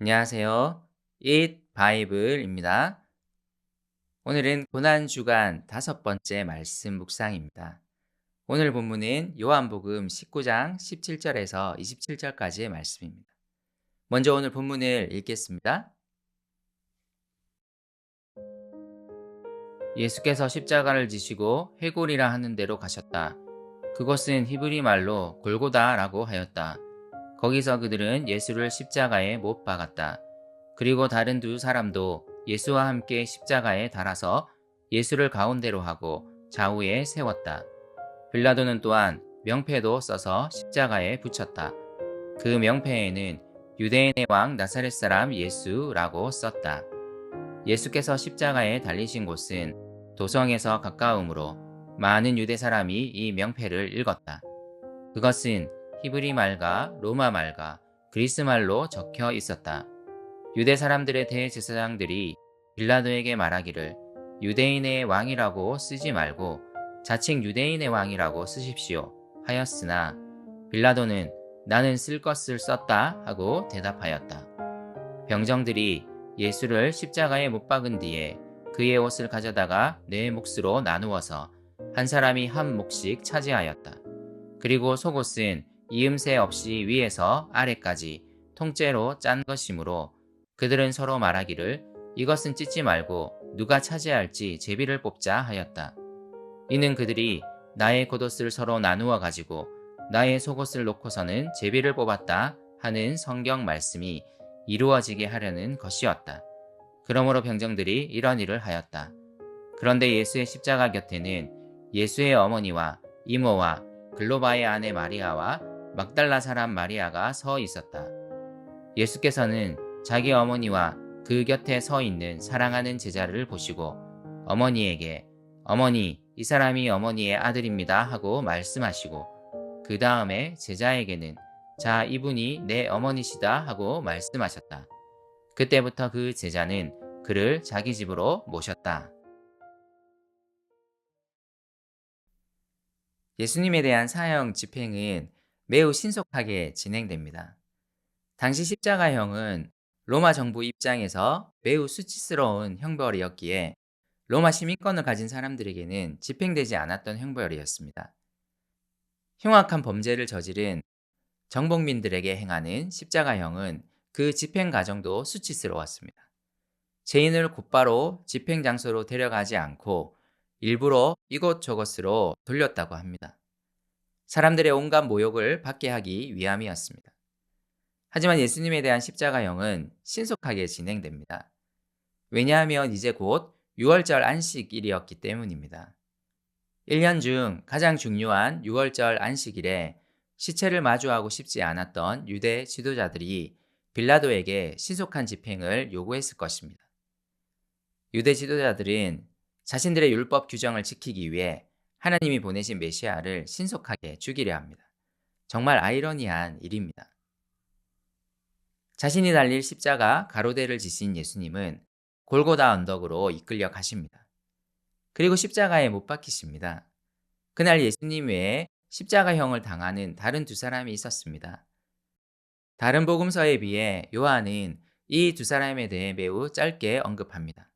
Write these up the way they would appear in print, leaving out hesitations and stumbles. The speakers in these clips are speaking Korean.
안녕하세요. Eat 바이블입니다. 오늘은 고난주간 5번째 말씀 묵상입니다. 오늘 본문은 요한복음 19장 17절에서 27절까지의 말씀입니다. 먼저 오늘 본문을 읽겠습니다. 예수께서 십자가를 지시고 회골이라 하는 데로 가셨다. 그곳은 히브리 말로 골고다라고 하였다. 거기서 그들은 예수를 십자가에 못 박았다. 그리고 다른 두 사람도 예수와 함께 십자가에 달아서 예수를 가운데로 하고 좌우에 세웠다. 빌라도는 또한 명패도 써서 십자가에 붙였다. 그 명패에는 유대인의 왕 나사렛 사람 예수라고 썼다. 예수께서 십자가에 달리신 곳은 도성에서 가까우므로 많은 유대 사람이 이 명패를 읽었다. 그것은 히브리 말과 로마 말과 그리스 말로 적혀 있었다. 유대 사람들의 대제사장들이 빌라도에게 말하기를 유대인의 왕이라고 쓰지 말고 자칭 유대인의 왕이라고 쓰십시오 하였으나 빌라도는 나는 쓸 것을 썼다 하고 대답하였다. 병정들이 예수를 십자가에 못 박은 뒤에 그의 옷을 가져다가 네 몫으로 나누어서 한 사람이 한 몫씩 차지하였다. 그리고 속옷은 이음새 없이 위에서 아래까지 통째로 짠 것이므로 그들은 서로 말하기를 이것은 찢지 말고 누가 차지할지 제비를 뽑자 하였다. 이는 그들이 나의 겉옷을 서로 나누어 가지고 나의 속옷을 놓고서는 제비를 뽑았다 하는 성경 말씀이 이루어지게 하려는 것이었다. 그러므로 병정들이 이런 일을 하였다. 그런데 예수의 십자가 곁에는 예수의 어머니와 이모와 글로바의 아내 마리아와 막달라 사람 마리아가 서 있었다. 예수께서는 자기 어머니와 그 곁에 서 있는 사랑하는 제자를 보시고 어머니에게 어머니, 이 사람이 어머니의 아들입니다 하고 말씀하시고 그 다음에 제자에게는 자, 이분이 내 어머니시다 하고 말씀하셨다. 그때부터 그 제자는 그를 자기 집으로 모셨다. 예수님에 대한 사형 집행은 매우 신속하게 진행됩니다. 당시 십자가형은 로마 정부 입장에서 매우 수치스러운 형벌이었기에 로마 시민권을 가진 사람들에게는 집행되지 않았던 형벌이었습니다. 흉악한 범죄를 저지른 정복민들에게 행하는 십자가형은 그 집행 과정도 수치스러웠습니다. 죄인을 곧바로 집행 장소로 데려가지 않고 일부러 이곳저곳으로 돌렸다고 합니다. 사람들의 온갖 모욕을 받게 하기 위함이었습니다. 하지만 예수님에 대한 십자가형은 신속하게 진행됩니다. 왜냐하면 이제 곧 6월절 안식일이었기 때문입니다. 1년 중 가장 중요한 6월절 안식일에 시체를 마주하고 싶지 않았던 유대 지도자들이 빌라도에게 신속한 집행을 요구했을 것입니다. 유대 지도자들은 자신들의 율법 규정을 지키기 위해 하나님이 보내신 메시아를 신속하게 죽이려 합니다. 정말 아이러니한 일입니다. 자신이 달릴 십자가 가로대를 지신 예수님은 골고다 언덕으로 이끌려 가십니다. 그리고 십자가에 못 박히십니다. 그날 예수님 외에 십자가형을 당하는 다른 두 사람이 있었습니다. 다른 복음서에 비해 요한은 이 두 사람에 대해 매우 짧게 언급합니다.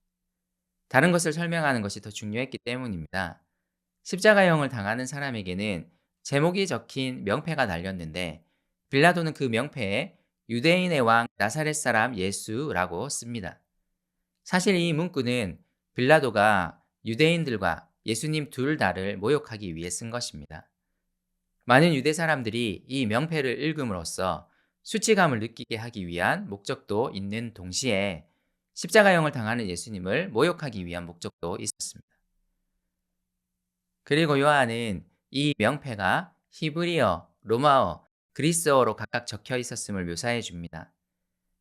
다른 것을 설명하는 것이 더 중요했기 때문입니다. 십자가형을 당하는 사람에게는 제목이 적힌 명패가 달렸는데 빌라도는 그 명패에 유대인의 왕 나사렛 사람 예수라고 씁니다. 사실 이 문구는 빌라도가 유대인들과 예수님 둘 다를 모욕하기 위해 쓴 것입니다. 많은 유대 사람들이 이 명패를 읽음으로써 수치감을 느끼게 하기 위한 목적도 있는 동시에 십자가형을 당하는 예수님을 모욕하기 위한 목적도 있었습니다. 그리고 요한은 이 명패가 히브리어, 로마어, 그리스어로 각각 적혀 있었음을 묘사해 줍니다.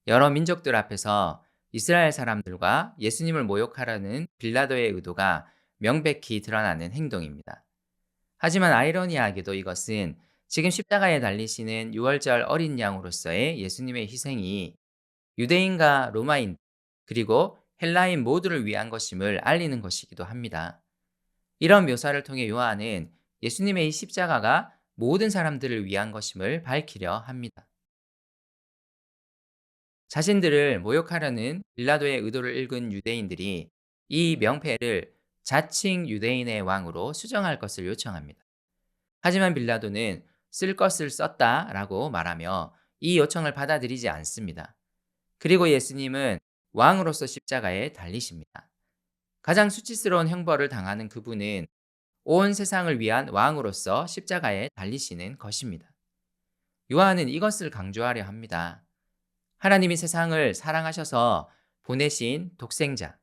여러 민족들 앞에서 이스라엘 사람들과 예수님을 모욕하려는 빌라도의 의도가 명백히 드러나는 행동입니다. 하지만 아이러니하게도 이것은 지금 십자가에 달리시는 6월절 어린 양으로서의 예수님의 희생이 유대인과 로마인 그리고 헬라인 모두를 위한 것임을 알리는 것이기도 합니다. 이런 묘사를 통해 요한은 예수님의 이 십자가가 모든 사람들을 위한 것임을 밝히려 합니다. 자신들을 모욕하려는 빌라도의 의도를 읽은 유대인들이 이 명패를 자칭 유대인의 왕으로 수정할 것을 요청합니다. 하지만 빌라도는 쓸 것을 썼다라고 말하며 이 요청을 받아들이지 않습니다. 그리고 예수님은 왕으로서 십자가에 달리십니다. 가장 수치스러운 형벌을 당하는 그분은 온 세상을 위한 왕으로서 십자가에 달리시는 것입니다. 요한은 이것을 강조하려 합니다. 하나님이 세상을 사랑하셔서 보내신 독생자,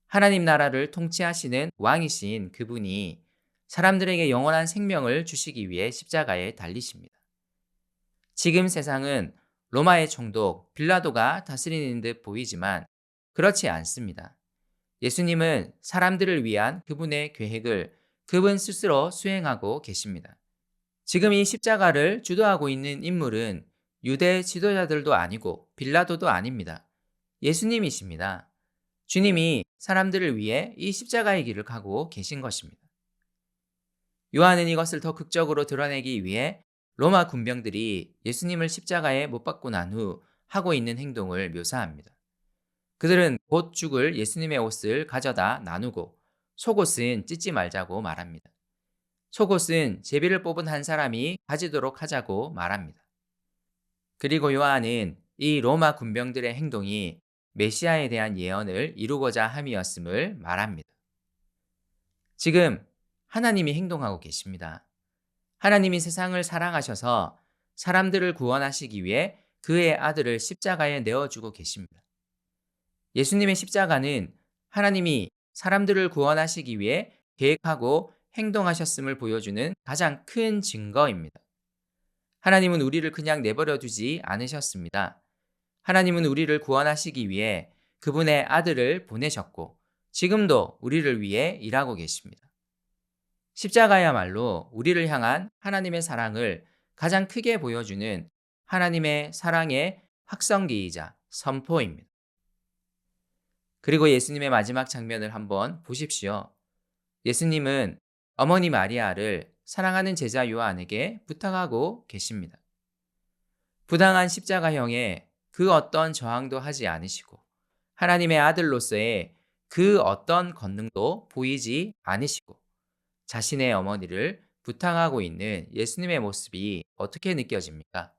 하나님 나라를 통치하시는 왕이신 그분이 사람들에게 영원한 생명을 주시기 위해 십자가에 달리십니다. 지금 세상은 로마의 총독 빌라도가 다스리는 듯 보이지만 그렇지 않습니다. 예수님은 사람들을 위한 그분의 계획을 그분 스스로 수행하고 계십니다. 지금 이 십자가를 주도하고 있는 인물은 유대 지도자들도 아니고 빌라도도 아닙니다. 예수님이십니다. 주님이 사람들을 위해 이 십자가의 길을 가고 계신 것입니다. 요한은 이것을 더 극적으로 드러내기 위해 로마 군병들이 예수님을 십자가에 못 박고 난 후 하고 있는 행동을 묘사합니다. 그들은 곧 죽을 예수님의 옷을 가져다 나누고 속옷은 찢지 말자고 말합니다. 속옷은 제비를 뽑은 한 사람이 가지도록 하자고 말합니다. 그리고 요한은 이 로마 군병들의 행동이 메시아에 대한 예언을 이루고자 함이었음을 말합니다. 지금 하나님이 행동하고 계십니다. 하나님이 세상을 사랑하셔서 사람들을 구원하시기 위해 그의 아들을 십자가에 내어주고 계십니다. 예수님의 십자가는 하나님이 사람들을 구원하시기 위해 계획하고 행동하셨음을 보여주는 가장 큰 증거입니다. 하나님은 우리를 그냥 내버려 두지 않으셨습니다. 하나님은 우리를 구원하시기 위해 그분의 아들을 보내셨고 지금도 우리를 위해 일하고 계십니다. 십자가야말로 우리를 향한 하나님의 사랑을 가장 크게 보여주는 하나님의 사랑의 확성기이자 선포입니다. 그리고 예수님의 마지막 장면을 한번 보십시오. 예수님은 어머니 마리아를 사랑하는 제자 요한에게 부탁하고 계십니다. 부당한 십자가형에 그 어떤 저항도 하지 않으시고 하나님의 아들로서의 그 어떤 권능도 보이지 않으시고 자신의 어머니를 부탁하고 있는 예수님의 모습이 어떻게 느껴집니까?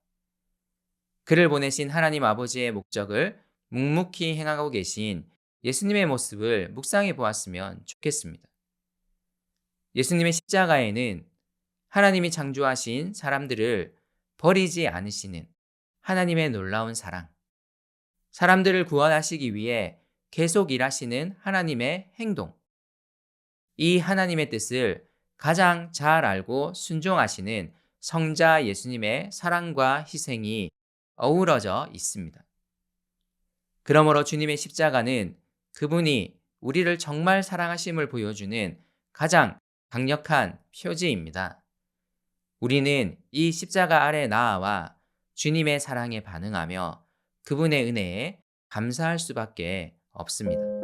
그를 보내신 하나님 아버지의 목적을 묵묵히 행하고 계신 예수님의 모습을 묵상해 보았으면 좋겠습니다. 예수님의 십자가에는 하나님이 창조하신 사람들을 버리지 않으시는 하나님의 놀라운 사랑, 사람들을 구원하시기 위해 계속 일하시는 하나님의 행동, 이 하나님의 뜻을 가장 잘 알고 순종하시는 성자 예수님의 사랑과 희생이 어우러져 있습니다. 그러므로 주님의 십자가는 그분이 우리를 정말 사랑하심을 보여주는 가장 강력한 표지입니다. 우리는 이 십자가 아래 나아와 주님의 사랑에 반응하며 그분의 은혜에 감사할 수밖에 없습니다.